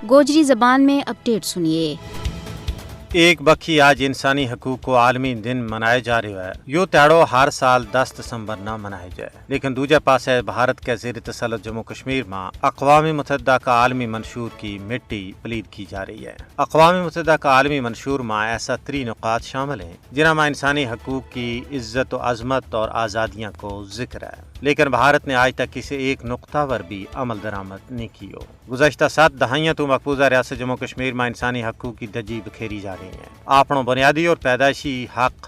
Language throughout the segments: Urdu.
گوجری زبان میں اپڈیٹ سنیے۔ ایک بکھی آج انسانی حقوق کو عالمی دن منائے جا رہا ہے۔ یو تہاڑو ہر سال 10 دسمبر نہ منائے جائے، لیکن دوجہ پاس ہے بھارت کے زیر تسلط جموں کشمیر میں اقوام متحدہ کا عالمی منشور کی مٹی پلید کی جا رہی ہے۔ اقوام متحدہ کا عالمی منشور میں ایسا 3 نکات شامل ہیں جنہاں میں انسانی حقوق کی عزت و عظمت اور آزادیاں کو ذکر ہے، لیکن بھارت نے آج تک کسی ایک نقطہ پر بھی عمل درآمد نہیں کی ہو۔ گزشتہ 7 دہائیاں تو مقبوضہ ریاست جموں کشمیر میں انسانی حقوق کی دجی بکھیری جا رہی ہیں۔ اپنوں بنیادی اور پیدائشی حق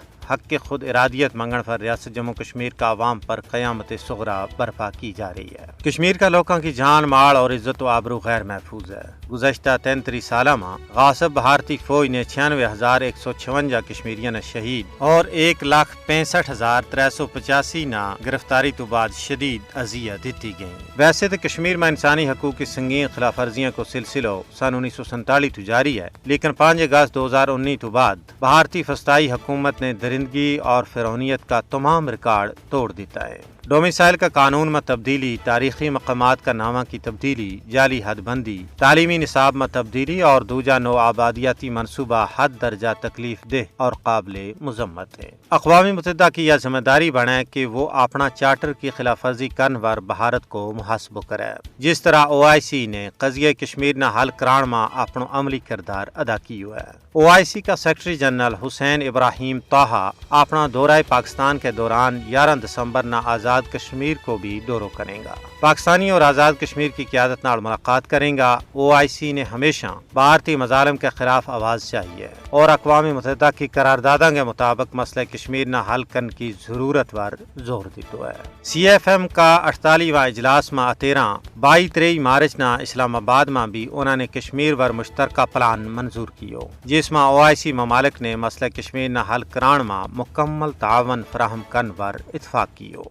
کے خود ارادیت منگن پر ریاست جموں کشمیر کا عوام پر قیامت صغریٰ برپا کی جا رہی ہے۔ کشمیر کا لوگوں کی جان مال اور عزت و آبرو غیر محفوظ ہے۔ گزشتہ 33 سالہ میں غاصب بھارتی فوج نے 96,156 کشمیریوں نے شہید اور 1,65,385 نہ گرفتاری تو بعد شدید اذیت دیتی گئی۔ ویسے تو کشمیر میں انسانی حقوق کی سنگین خلاف ورزیاں کو سلسلہ سن 1947 تو جاری ہے، لیکن 5 اگست 2019 تو بعد بھارتی فسطائی حکومت نے درندگی اور فرعونیت کا تمام ریکارڈ توڑ دیتا ہے۔ ڈومیسائل کا قانون میں تبدیلی، تاریخی مقامات کا نامہ کی تبدیلی، جعلی حد بندی، تعلیمی نصاب میں تبدیلی اور دوجا نو آبادیاتی منصوبہ حد درجہ تکلیف دہ اور قابل مذمت ہے۔ اقوام متحدہ کی یہ ذمہ داری بنے کہ وہ اپنا چارٹر کی خلاف ورزی کرنے پر بھارت کو محاسبہ کرے، جس طرح OIC نے قضیہ کشمیر نہ حل کران میں اپنا عملی کردار ادا کی ہوا ہے۔ OIC کا سیکرٹری جنرل حسین ابراہیم طاہا اپنا دورہ پاکستان کے دوران 11 دسمبر نہ آزاد کشمیر کو بھی دورہ کریں گا۔ پاکستانی اور آزاد کشمیر کی قیادت نال ملاقات کریں گا۔ OIC نے ہمیشہ بھارتی مظالم کے خلاف آواز چاہیے اور اقوام متحدہ کی قراردادوں کے مطابق مسئلہ کشمیر نہ حل کرنے کی ضرورت پر زور دیتا ہے۔ CFM کا 48واں اجلاس میں 13-22 مارچ نہ اسلام آباد میں بھی انہوں نے کشمیر پر مشترکہ پلان منظور کیو، جس میں OIC ممالک نے مسئلہ کشمیر نہ حل کران میں مکمل تعاون فراہم کرنے پر اتفاق کیو۔